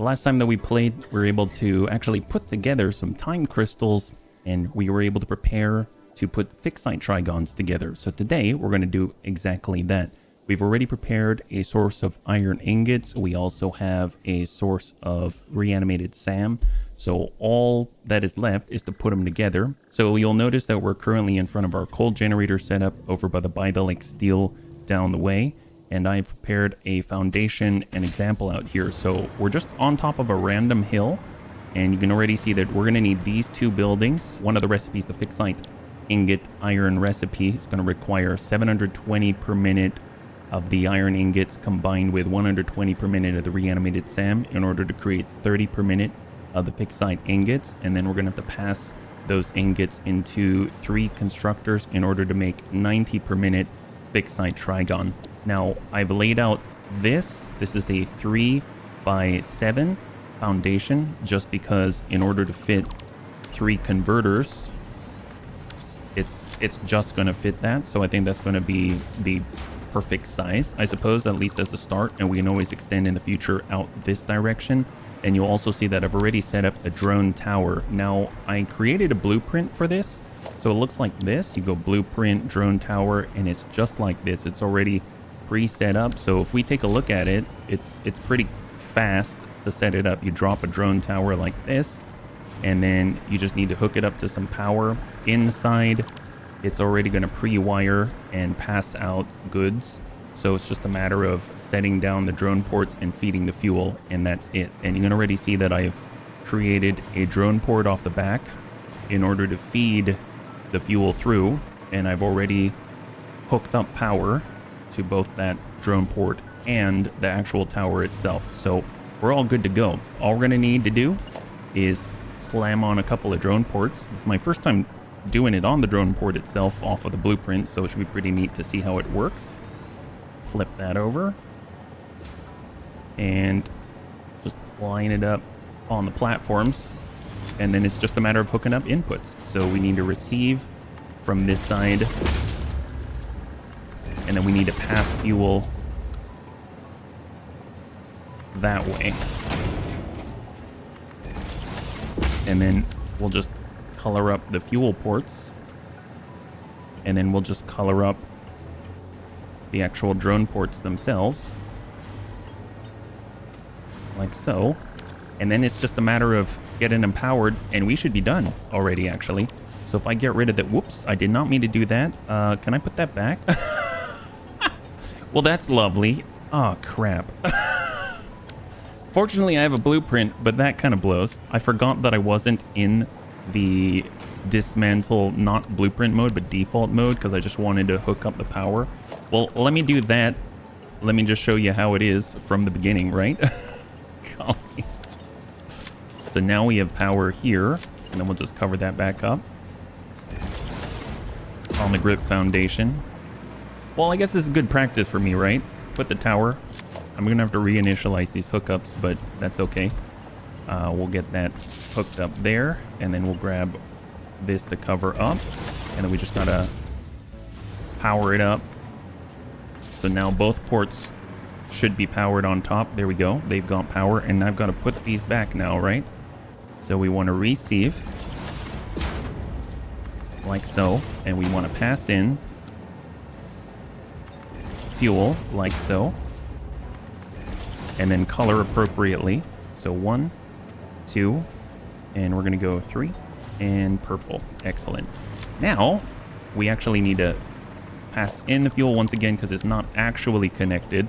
The last time that we played, we were able to actually put together some time crystals, and we were able to prepare to put Ficsit Trigons together. So today we're going to do exactly that. We've already prepared a source of iron ingots. We also have a source of reanimated SAM. So all that is left is to put them together. So you'll notice that we're currently in front of our coal generator setup over by the Lake Steel down the way. And I've prepared a foundation and example out here. So we're just on top of a random hill. And you can already see that we're going to need these two buildings. One of the recipes, the Ficsit ingot iron recipe, is going to require 720 per minute of the iron ingots combined with 120 per minute of the reanimated SAM in order to create 30 per minute of the Ficsit ingots. And then we're going to have to pass those ingots into 3 constructors in order to make 90 per minute Ficsit Trigon. Now, I've laid out this. This is a 3x7 foundation just because in order to fit 3 converters, it's just going to fit that. So I think that's going to be the perfect size, I suppose, at least as a start. And we can always extend in the future out this direction. And you'll also see that I've already set up a drone tower. Now, I created a blueprint for this. So it looks like this. You go blueprint, drone tower, and it's just like this. It's already pre-set up. So if we take a look at it, it's pretty fast to set it up. You drop a drone tower like this, and then you just need to hook it up to some power. Inside, it's already going to pre-wire and pass out goods. So it's just a matter of setting down the drone ports and feeding the fuel, and that's it. And you can already see that I've created a drone port off the back in order to feed the fuel through, and I've already hooked up power to both that drone port and the actual tower itself. So we're all good to go. All we're going to need to do is slam on a couple of drone ports. This is my first time doing it on the drone port itself off of the blueprint, so it should be pretty neat to see how it works. Flip that over and just line it up on the platforms, and then it's just a matter of hooking up inputs. So we need to receive from this side, and then we need to pass fuel that way. And then we'll just color up the fuel ports, and then we'll just color up the actual drone ports themselves, like so. And then it's just a matter of getting them powered, and we should be done already, actually. So if I get rid of that, whoops, I did not mean to do that. Can I put that back? Well, that's lovely. Oh, crap. Fortunately, I have a blueprint, but that kind of blows. I forgot that I wasn't in the dismantle, not blueprint mode, but default mode, because I just wanted to hook up the power. Well, let me do that. Let me just show you how it is from the beginning, right? Golly. So now we have power here, and then we'll just cover that back up on the grip foundation. Well, I guess this is good practice for me, right? Put the tower. I'm gonna have to reinitialize these hookups, but that's okay. We'll get that hooked up there, and then we'll grab this to cover up, and then we just gotta power it up. So now both ports should be powered on top. There we go. They've got power, and I've got to put these back now, right? So we want to receive like so, and we want to pass in fuel like so, and then color appropriately. So 1, 2, and we're going to go 3 and purple. Excellent. Now we actually need to pass in the fuel once again because it's not actually connected.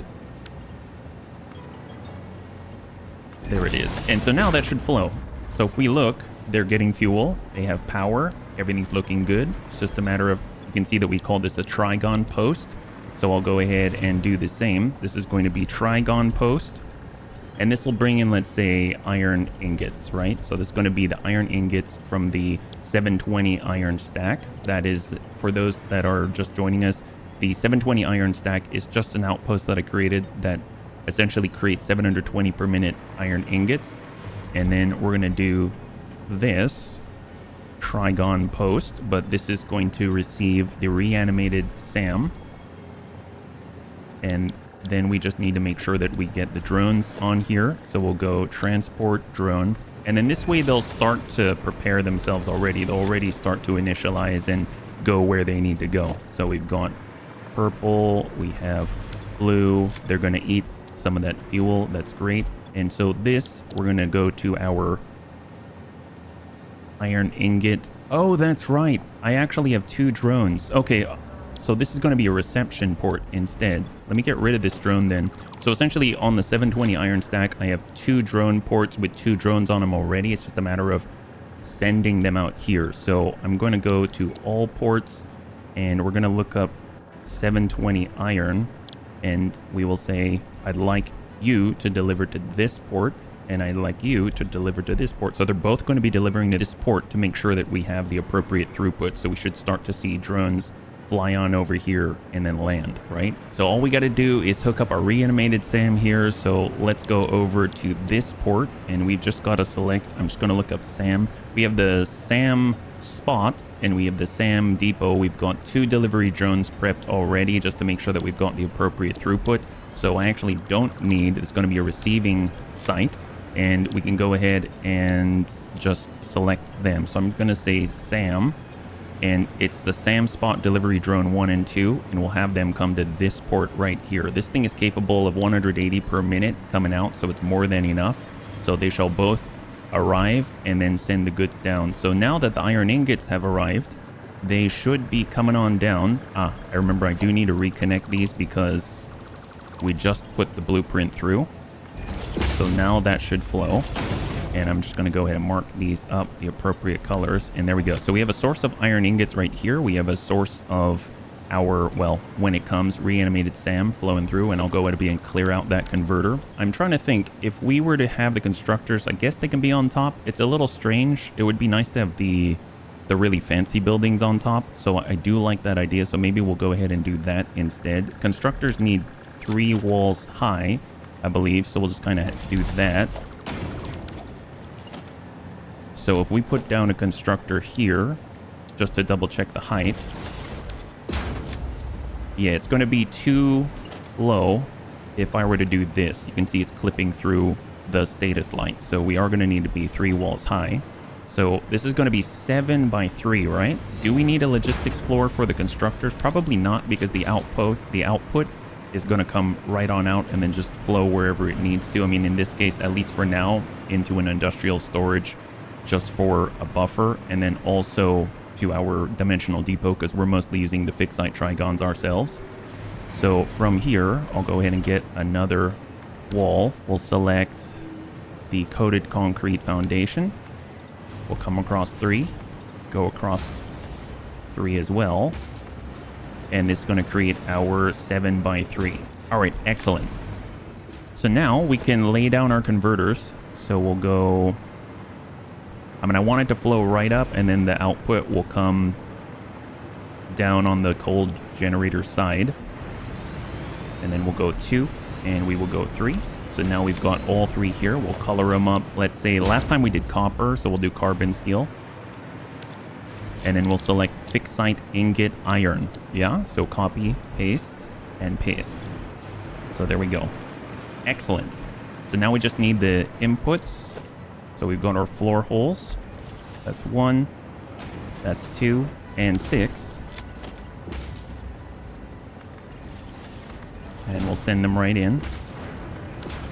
There it is. And so now that should flow. So if we look, they're getting fuel, they have power, everything's looking good. It's just a matter of, you can see that we call this a Trigon post. So I'll go ahead and do the same. This is going to be Trigon post, and this will bring in, let's say, iron ingots, right? So this is going to be the iron ingots from the 720 iron stack. That is, for those that are just joining us, the 720 iron stack is just an outpost that I created that essentially creates 720 per minute iron ingots. And then we're going to do this Trigon post, but this is going to receive the reanimated SAM. And then we just need to make sure that we get the drones on here. So we'll go transport drone. And then this way they'll start to prepare themselves already. They'll already start to initialize and go where they need to go. So we've got purple, we have blue. They're going to eat some of that fuel. That's great. And so this, we're going to go to our iron ingot. Oh, that's right. I actually have 2 drones. Okay, so this is going to be a reception port instead. Let me get rid of this drone then. So essentially on the 720 iron stack, I have 2 drone ports with 2 drones on them already. It's just a matter of sending them out here. So I'm going to go to all ports and we're going to look up 720 iron and we will say, I'd like you to deliver to this port and I'd like you to deliver to this port. So they're both going to be delivering to this port to make sure that we have the appropriate throughput. So we should start to see drones fly on over here and then land, right? So all we got to do is hook up our reanimated SAM here. So let's go over to this port and we've just got to select, I'm just going to look up SAM. We have the SAM spot and we have the SAM depot. We've got 2 delivery drones prepped already just to make sure that we've got the appropriate throughput. So I actually don't need, it's going to be a receiving site and we can go ahead and just select them. So I'm going to say SAM. And it's the SAM spot delivery drone 1 and 2, and we'll have them come to this port right here. This thing is capable of 180 per minute coming out, so it's more than enough. So they shall both arrive and then send the goods down. So now that the iron ingots have arrived, they should be coming on down. I remember I do need to reconnect these because we just put the blueprint through. So now that should flow. And I'm just going to go ahead and mark these up the appropriate colors. And there we go. So we have a source of iron ingots right here. We have a source of our, well, when it comes, reanimated SAM flowing through. And I'll go ahead and clear out that converter. I'm trying to think, if we were to have the constructors, I guess they can be on top. It's a little strange. It would be nice to have the really fancy buildings on top. So I do like that idea. So maybe we'll go ahead and do that instead. Constructors need 3 walls high, I believe. So we'll just kind of do that. So if we put down a constructor here, just to double check the height. Yeah, it's going to be too low if I were to do this. You can see it's clipping through the status light. So we are going to need to be 3 walls high. So this is going to be 7 by 3, right? Do we need a logistics floor for the constructors? Probably not, because the output is going to come right on out and then just flow wherever it needs to. I mean, in this case, at least for now, into an industrial storage just for a buffer, and then also to our dimensional depot because we're mostly using the Ficsit Trigons ourselves. So from here, I'll go ahead and get another wall. We'll select the coated concrete foundation. We'll come across 3, go across 3 as well. And this is going to create our 7 by 3. All right, excellent. So now we can lay down our converters. So we'll go, I mean, I want it to flow right up and then the output will come down on the cold generator side. And then we'll go 2 and we will go 3. So now we've got all 3 here. We'll color them up. Let's say last time we did copper, so we'll do carbon steel. And then we'll select Ficsit ingot iron. Yeah, so copy, paste, and paste. So there we go. Excellent. So now we just need the inputs. So we've got our floor holes. That's 1, that's 2, and 6. And we'll send them right in.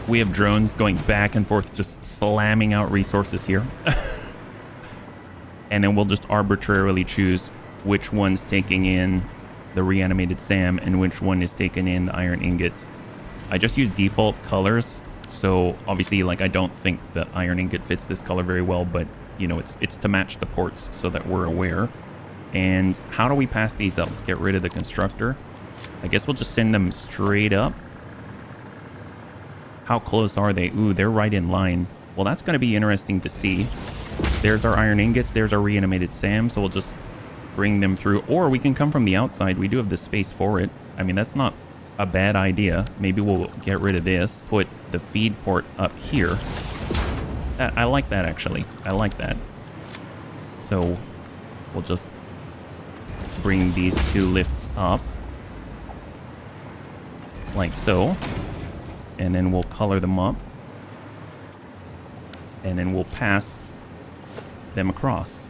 We have drones going back and forth, just slamming out resources here. And then we'll just arbitrarily choose which one's taking in the reanimated SAM and which one is taking in the iron ingots. I just use default colors. So obviously, like, I don't think the iron ingot fits this color very well, but you know, it's to match the ports so that we're aware. And how do we pass these up? Let's get rid of the constructor. I guess we'll just send them straight up. How close are they? Ooh, they're right in line. Well, that's going to be interesting to see. There's our iron ingots. There's our reanimated SAM. So we'll just bring them through. Or we can come from the outside. We do have the space for it. I mean, that's not a bad idea. Maybe we'll get rid of this. Put the feed port up here. I like that, actually. I like that. So we'll just bring these 2 lifts up. like so. And then we'll color them up. And then we'll pass them across.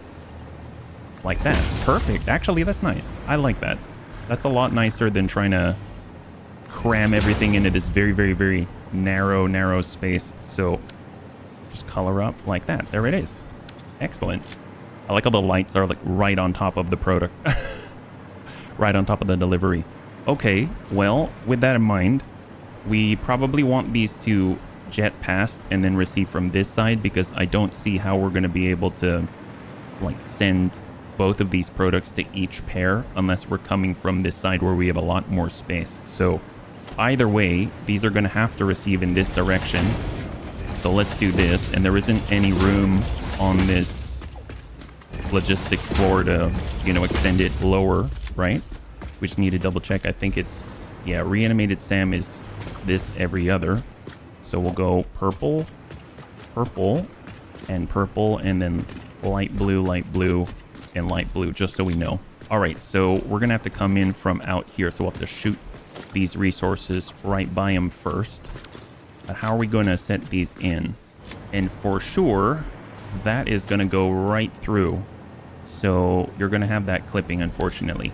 Like that. Perfect. Actually, that's nice. I like that. That's a lot nicer than trying to cram everything into this very, very, very narrow space. So just color up like that. There it is. Excellent. I like how the lights are like right on top of the product. Right on top of the delivery. Okay, well, with that in mind, we probably want these to jet past and then receive from this side, because I don't see how we're going to be able to like send both of these products to each pair unless we're coming from this side where we have a lot more space. So either way, these are going to have to receive in this direction. So let's do this. And there isn't any room on this logistics floor to, you know, extend it lower, right? We just need to double check. I think it's, yeah, reanimated Sam is this every other. So we'll go purple, purple, and purple, and then light blue, and light blue, just so we know. All right, so we're going to have to come in from out here. So we'll have to shoot these resources right by them first. But how are we going to set these in? And for sure, that is going to go right through. So you're going to have that clipping, unfortunately.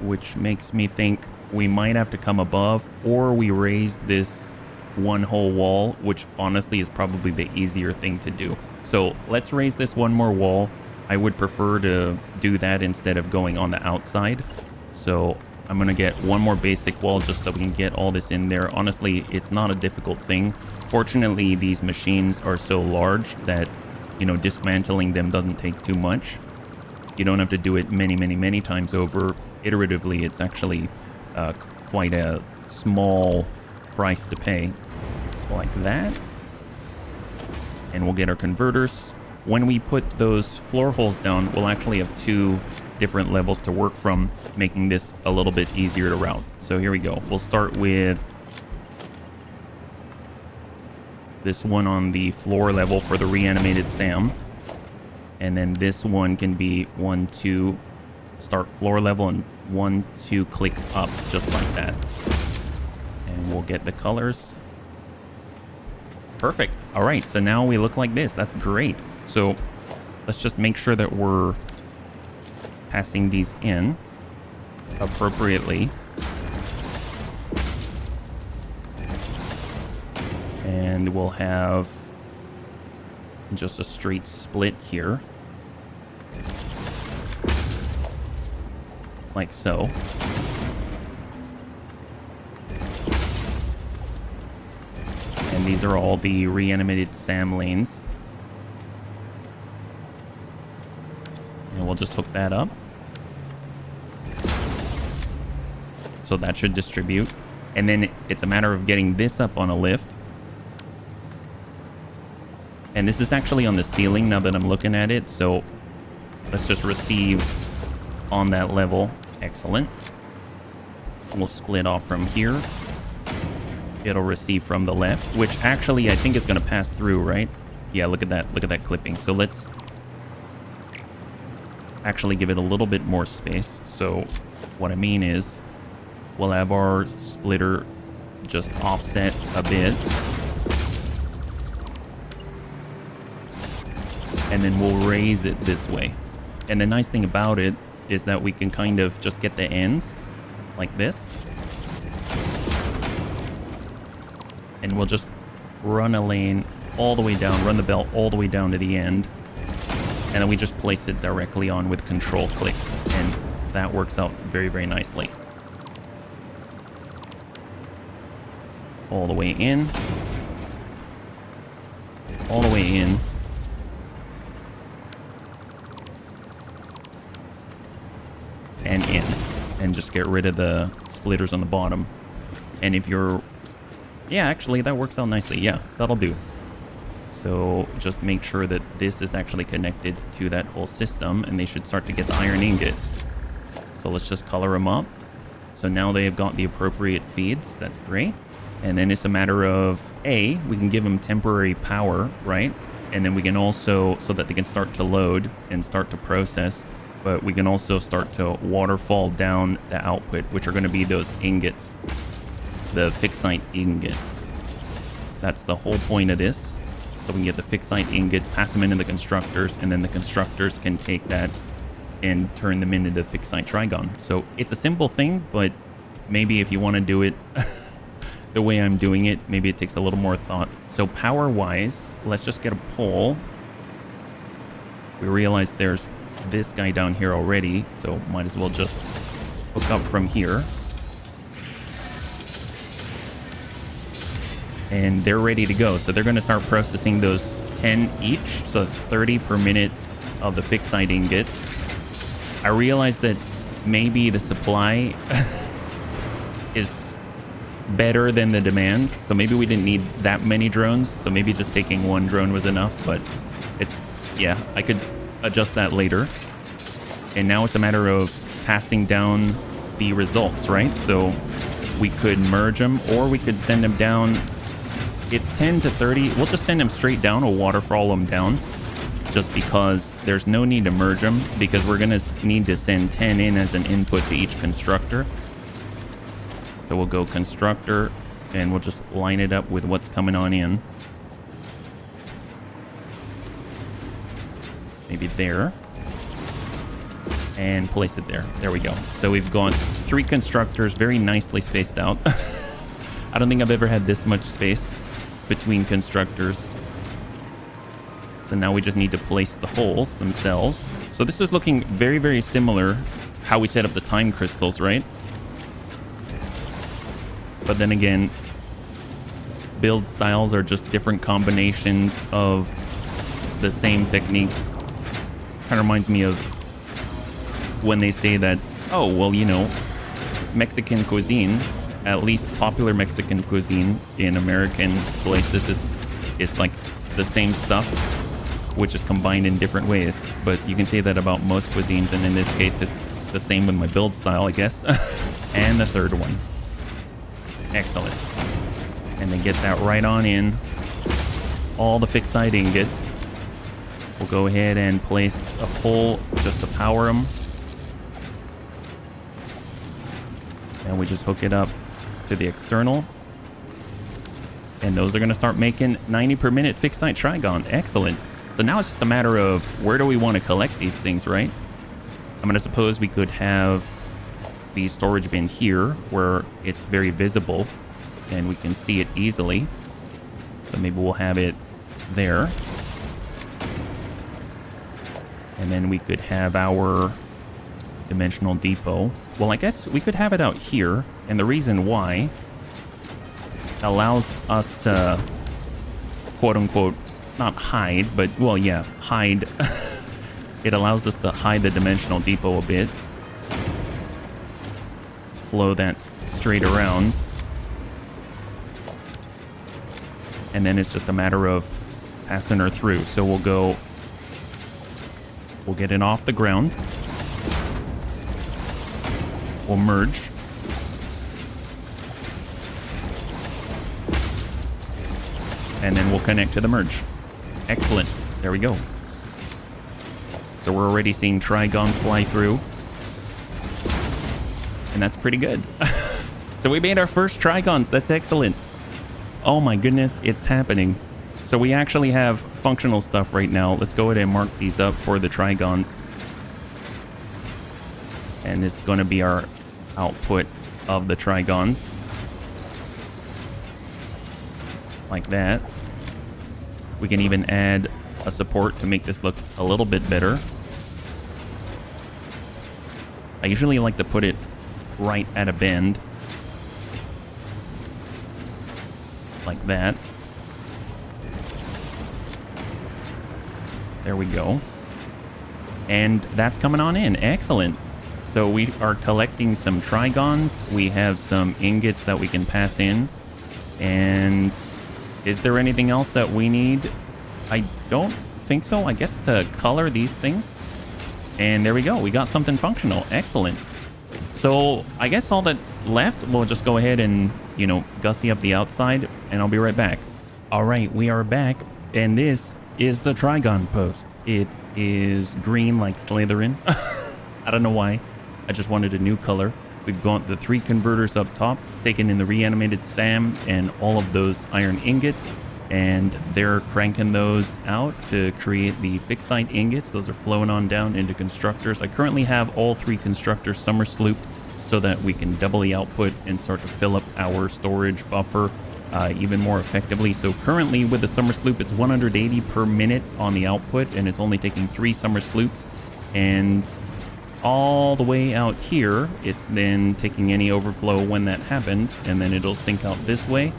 Which makes me think we might have to come above, or we raise this one whole wall, which honestly is probably the easier thing to do. So let's raise this one more wall. I would prefer to do that instead of going on the outside. So I'm going to get one more basic wall just so we can get all this in there. Honestly, it's not a difficult thing. Fortunately, these machines are so large that, you know, dismantling them doesn't take too much. You don't have to do it many times over. Iteratively, it's actually quite a small price to pay. Like that. And we'll get our converters. When we put those floor holes down, we'll actually have two different levels to work from, making this a little bit easier to route. So here we go. We'll start with this one on the floor level for the reanimated Sam. And then this one can be 1, 2, start floor level, and 1, 2 clicks up, just like that. And we'll get the colors. Perfect. All right, so now we look like this. That's great. So let's just make sure that we're passing these in appropriately. And we'll have just a straight split here. Like so. And these are all the reanimated Sam lanes. And we'll just hook that up. So that should distribute. And then it's a matter of getting this up on a lift. And this is actually on the ceiling now that I'm looking at it. So let's just receive on that level. Excellent. We'll split off from here. It'll receive from the left, which actually I think is going to pass through, right? Yeah, look at that. Look at that clipping. So let's actually give it a little bit more space. So what I mean is we'll have our splitter just offset a bit. And then we'll raise it this way. And the nice thing about it is that we can kind of just get the ends like this. And we'll just run a lane all the way down, run the belt all the way down to the end. And then we just place it directly on with control click. And that works out very, very nicely. All the way in. All the way in. And in. And just get rid of the splitters on the bottom. And if you're... Yeah, actually, that works out nicely. Yeah, that'll do. So just make sure that this is actually connected to that whole system, and they should start to get the iron ingots. So let's just color them up. So now they have got the appropriate feeds. That's great. And then it's a matter of, we can give them temporary power, right? And then we can also, so that they can start to load and start to process, but we can also start to waterfall down the output, which are going to be those ingots. the Ficsit ingots. That's the whole point of this. So we can get the Ficsit ingots, pass them into the constructors, and then the constructors can take that and turn them into the Ficsit Trigon. So it's a simple thing, but maybe if you want to do it the way I'm doing it, maybe it takes a little more thought. So power-wise, let's just get a pole. We realize there's this guy down here already, so might as well just hook up from here. And they're ready to go. So they're going to start processing those 10 each. So it's 30 per minute of the Ficsit ingots. I realized that maybe the supply is better than the demand. So maybe we didn't need that many drones. So maybe just taking one drone was enough. But it's, yeah, I could adjust that later. And now it's a matter of passing down the results, right? So we could merge them, or we could send them down. It's 10 to 30. We'll just send them straight down. We'll waterfall them down just because there's no need to merge them, because we're going to need to send 10 in as an input to each constructor. So we'll go constructor and we'll just line it up with what's coming on in. Maybe there. And place it there. There we go. So we've got 3 constructors very nicely spaced out. I don't think I've ever had this much space between constructors. So now we just need to place the holes themselves. So this is looking very, very similar how we set up the time crystals, right? But then again, build styles are just different combinations of the same techniques. Kind of reminds me of when they say that, oh, well, you know, Mexican cuisine, at least popular Mexican cuisine in American places is like the same stuff, which is combined in different ways. But you can say that about most cuisines, and in this case, it's the same with my build style, I guess. And the third one. Excellent. And then get that right on in. All the Ficsit ingots. We'll go ahead and place a pole just to power them. And we just hook it up to the external. And those are going to start making 90 per minute Ficsit Trigon. Excellent. So now it's just a matter of where do we want to collect these things, right? I'm going to suppose we could have the storage bin here where it's very visible and we can see it easily. So maybe we'll have it there. And then we could have our dimensional depot. Well, I guess we could have it out here. And the reason why allows us to, quote unquote, not hide, but, well, yeah, hide. It allows us to hide the dimensional depot a bit. Flow that straight around. And then it's just a matter of passing her through. So we'll get it off the ground. We'll merge. And then we'll connect to the merge. Excellent. There we go. So we're already seeing Trigons fly through. And that's pretty good. So we made our first Trigons. That's excellent. Oh my goodness, it's happening. So we actually have functional stuff right now. Let's go ahead and mark these up for the Trigons. And this is going to be our output of the Trigons. Like that. We can even add a support to make this look a little bit better. I usually like to put it right at a bend. Like that. There we go. And that's coming on in. Excellent. So we are collecting some Trigons. We have some ingots that we can pass in. And is there anything else that we need? I don't think so. I guess to color these things. And there we go. We got something functional. Excellent. So I guess all that's left, we'll just go ahead and, you know, gussy up the outside, and I'll be right back. All right, we are back. And this is the Trigon post. It is green like Slytherin. I don't know why. I just wanted a new color. We've got the 3 converters up top, taking in the reanimated SAM and all of those iron ingots. And they're cranking those out to create the Ficsit ingots. Those are flowing on down into constructors. I currently have all 3 constructors summer slooped so that we can double the output and start to fill up our storage buffer even more effectively. So currently with the summer sloop, it's 180 per minute on the output, and it's only taking 3 summer sloops. And all the way out here, it's then taking any overflow when that happens, and then it'll sync out this way.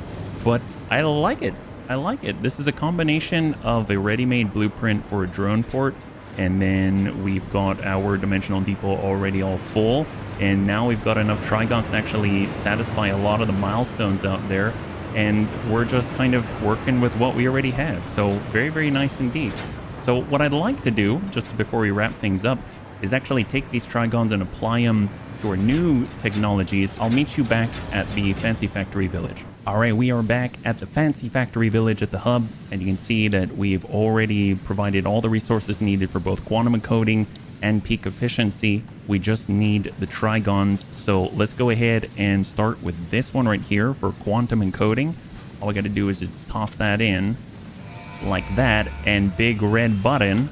But I like it. I like it. This is a combination of a ready-made blueprint for a drone port, and then we've got our dimensional depot already all full, and now we've got enough Trigons to actually satisfy a lot of the milestones out there, and we're just kind of working with what we already have. So very, very nice indeed. So what I'd like to do, just before we wrap things up, is actually take these Trigons and apply them to our new technologies. I'll meet you back at the Fancy Factory Village. All right, we are back at the Fancy Factory Village at the hub, and you can see that we've already provided all the resources needed for both quantum encoding and peak efficiency. We just need the Trigons. So let's go ahead and start with this one right here for quantum encoding. All I got to do is just toss that in like that, and big red button.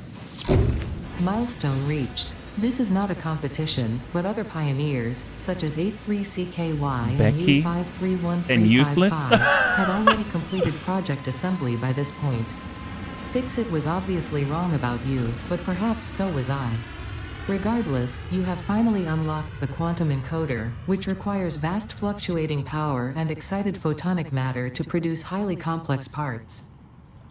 Milestone reached. This is not a competition, but other pioneers, such as 83CKY Becky and U531355, and Useless had already completed project assembly by this point. Ficsit was obviously wrong about you, but perhaps so was I. Regardless, you have finally unlocked the quantum encoder, which requires vast fluctuating power and excited photonic matter to produce highly complex parts.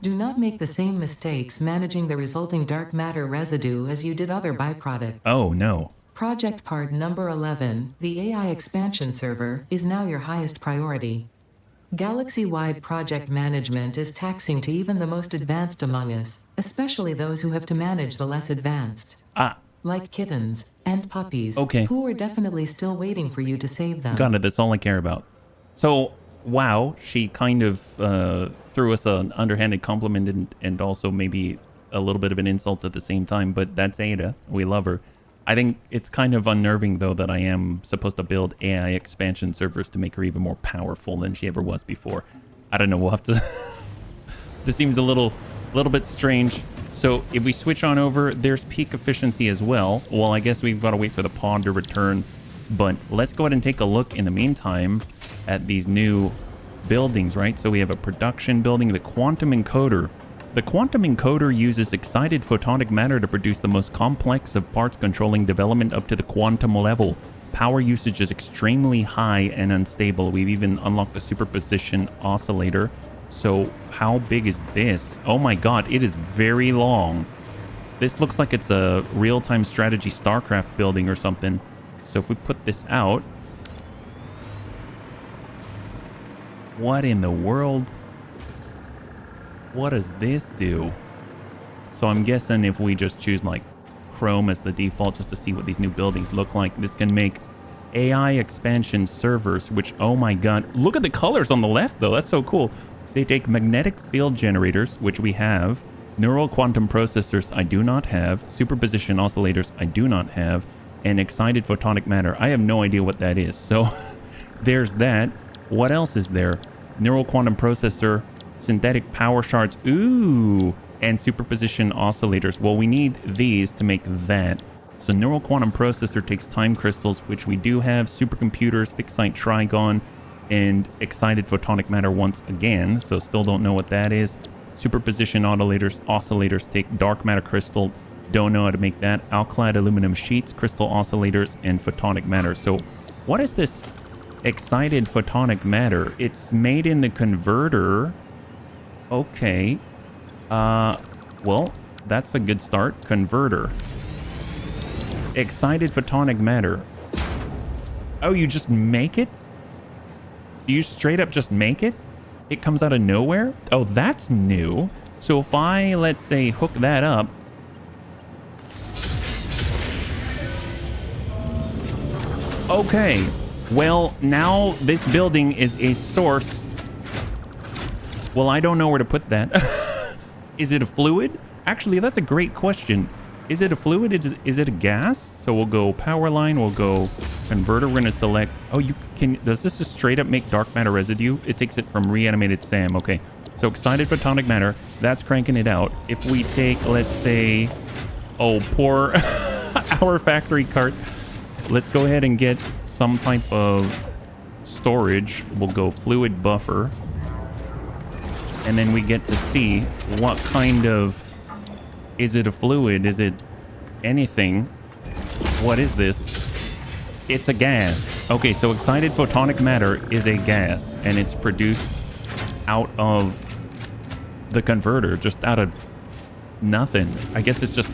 Do not make the same mistakes managing the resulting dark matter residue as you did other byproducts. Oh no. Project part number 11, the AI expansion server, is now your highest priority. Galaxy-wide project management is taxing to even the most advanced among us, especially those who have to manage the less advanced. Like kittens and puppies, okay, who are definitely still waiting for you to save them. Got it, that's all I care about. So, wow, she kind of threw us an underhanded compliment and also maybe a little bit of an insult at the same time, but that's Ada. We love her. I think it's kind of unnerving, though, that I am supposed to build AI expansion servers to make her even more powerful than she ever was before. I don't know, we'll have to... This seems a little bit strange. So if we switch on over, there's peak efficiency as well. Well, I guess we've got to wait for the pod to return, but let's go ahead and take a look in the meantime at these new buildings, right? So we have a production building, the quantum encoder. The quantum encoder uses excited photonic matter to produce the most complex of parts, controlling development up to the quantum level. Power usage is extremely high and unstable. We've even unlocked the superposition oscillator. So how big is this? Oh my god, it is very long. This looks like it's a real-time strategy StarCraft building or something. So if we put this out... What in the world? What does this do? So I'm guessing if we just choose like Chrome as the default just to see what these new buildings look like, this can make AI expansion servers, which, oh my god, look at the colors on the left though, that's so cool. They take magnetic field generators, which we have, neural quantum processors I do not have, superposition oscillators I do not have, and excited photonic matter. I have no idea what that is. So there's that. What else is there? Neural quantum processor, synthetic power shards, ooh, and superposition oscillators. Well, we need these to make that. So neural quantum processor takes time crystals, which we do have, supercomputers, Ficsit Trigon, and excited photonic matter once again. So still don't know what that is. Superposition oscillators take dark matter crystal. Don't know how to make that. Alkali aluminum sheets, crystal oscillators, and photonic matter. So what is this excited photonic matter? It's made in the converter. Okay. Well, that's a good start. Converter. Excited photonic matter. Oh, you just make it? Do you straight up just make it? It comes out of nowhere? Oh, that's new. So if I, let's say, hook that up. Okay. Well, now this building is a source. Well, I don't know where to put that. Is it a fluid? Actually, that's a great question. Is it a fluid? Is it a gas? So we'll go power line. We'll go converter. We're going to select. Oh, you can. Does this just straight up make dark matter residue? It takes it from reanimated SAM. Okay. So excited photonic matter. That's cranking it out. If we take, let's say, oh, poor our factory cart. Let's go ahead and get some type of storage. We'll go fluid buffer. And then we get to see what kind of... Is it a fluid? Is it anything? What is this? It's a gas. Okay, so excited photonic matter is a gas, and it's produced out of the converter, just out of nothing. I guess it's just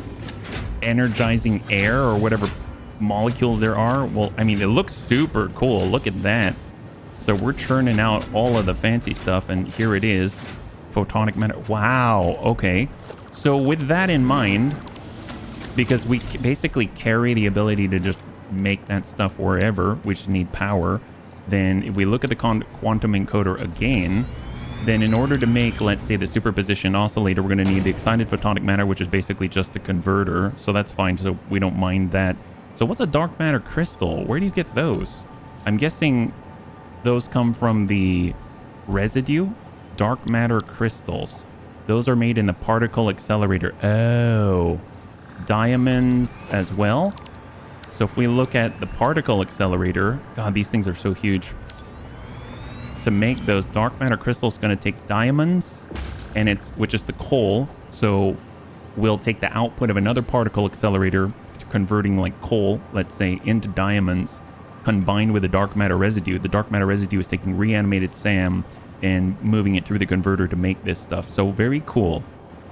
energizing air or whatever molecules there are. Well, I mean, it looks super cool. Look at that. So we're churning out all of the fancy stuff, and here it is. Photonic matter. Wow. Okay. So with that in mind, because we basically carry the ability to just make that stuff wherever, we just need power, then if we look at the quantum encoder again, then in order to make, let's say, the superposition oscillator, we're going to need the excited photonic matter, which is basically just a converter. So that's fine. So we don't mind that. So what's a dark matter crystal? Where do you get those? I'm guessing those come from the residue. Dark matter crystals. Those are made in the particle accelerator. Oh, diamonds as well. So if we look at the particle accelerator, God, these things are so huge. To make those dark matter crystals, going to take diamonds, and which is the coal. So we'll take the output of another particle accelerator, converting like coal, let's say, into diamonds, combined with the dark matter residue. The dark matter residue is taking reanimated SAM and moving it through the converter to make this stuff. So very cool.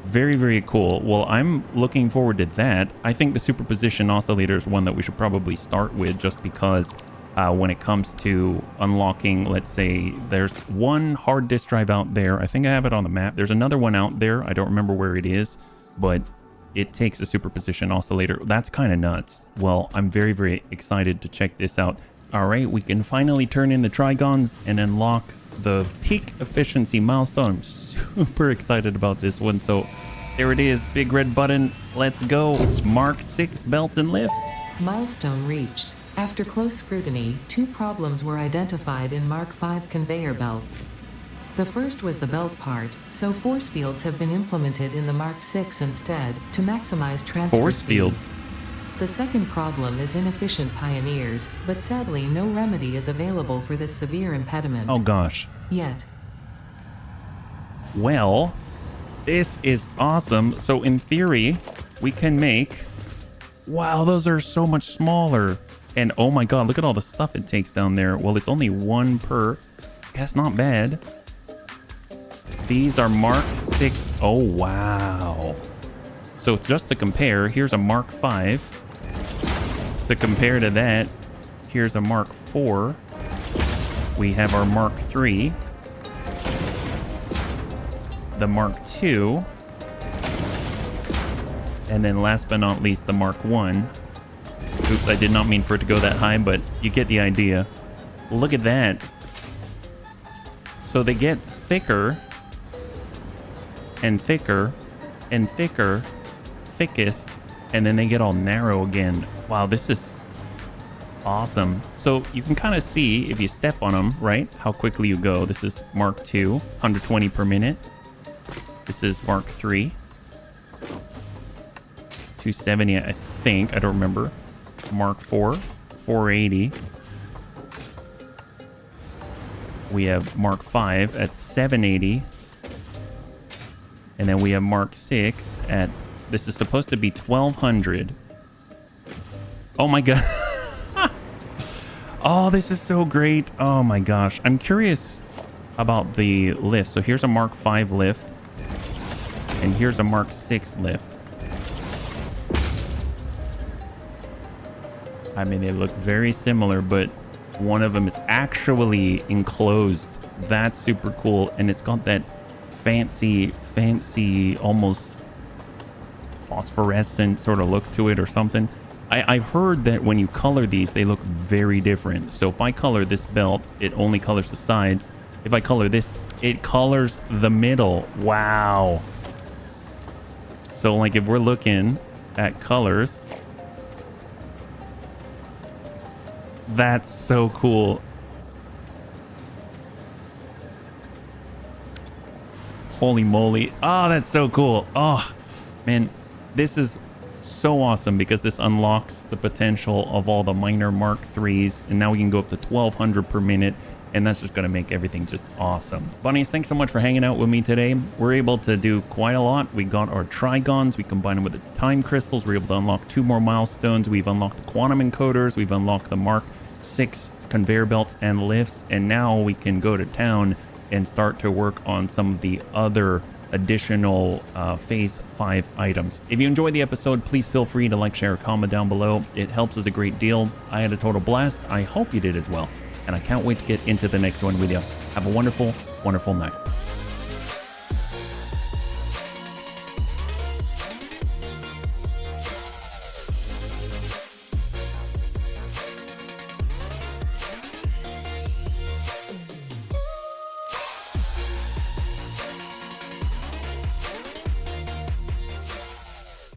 Very, very cool. Well, I'm looking forward to that. I think the superposition oscillator is one that we should probably start with, just because when it comes to unlocking, let's say, there's one hard disk drive out there. I think I have it on the map. There's another one out there. I don't remember where it is, but it takes a superposition oscillator. That's kind of nuts. Well, I'm very, very excited to check this out. All right, we can finally turn in the Trigons and unlock the peak efficiency milestone. I'm super excited about this one. So there it is, big red button. Let's go. Mark 6 belts and lifts. Milestone reached. After close scrutiny, 2 problems were identified in Mark 5 conveyor belts. The first was the belt part, so force fields have been implemented in the Mark 6 instead to maximize transfer Force speed. fields. The second problem is inefficient pioneers, but sadly no remedy is available for this severe impediment. Oh gosh. Yet. Well, this is awesome. So in theory, we can make... Wow, those are so much smaller. And oh my god, look at all the stuff it takes down there. Well, it's only 1 per... That's not bad. These are Mark 6. Oh, wow. So just to compare, here's a Mark 5. To compare to that, here's a Mark 4. We have our Mark 3. The Mark 2. And then last but not least, the Mark 1. Oops, I did not mean for it to go that high, but you get the idea. Look at that. So they get thicker and thicker and thicker, thickest, and then they get all narrow again. Wow, this is awesome. So you can kind of see if you step on them, right, how quickly you go. This is Mark 2, 120 per minute. This is Mark 3, 270, I think. I don't remember. Mark 4, 480. We have Mark 5 at 780. And then we have Mark 6 at... This is supposed to be 1200. Oh my god. Oh, this is so great. Oh my gosh. I'm curious about the lift. So here's a Mark 5 lift. And here's a Mark 6 lift. I mean, they look very similar, but one of them is actually enclosed. That's super cool. And it's got that fancy, almost phosphorescent sort of look to it or something. I've heard that when you color these, they look very different. So if I color this belt, it only colors the sides. If I color this, it colors the middle. Wow. So like if we're looking at colors. That's so cool. Holy moly. Oh, that's so cool. Oh, man, this is so awesome because this unlocks the potential of all the minor Mark IIIs. And now we can go up to 1200 per minute. And that's just going to make everything just awesome. Bunnies, thanks so much for hanging out with me today. We're able to do quite a lot. We got our Trigons. We combine them with the time crystals. We're able to unlock 2 more milestones. We've unlocked the quantum encoders. We've unlocked the Mark 6 conveyor belts and lifts. And now we can go to town and start to work on some of the other additional phase 5 items. If you enjoyed the episode, please feel free to like, share, comment down below. It helps us a great deal. I had a total blast. I hope you did as well. And I can't wait to get into the next one with you. Have a wonderful, wonderful night.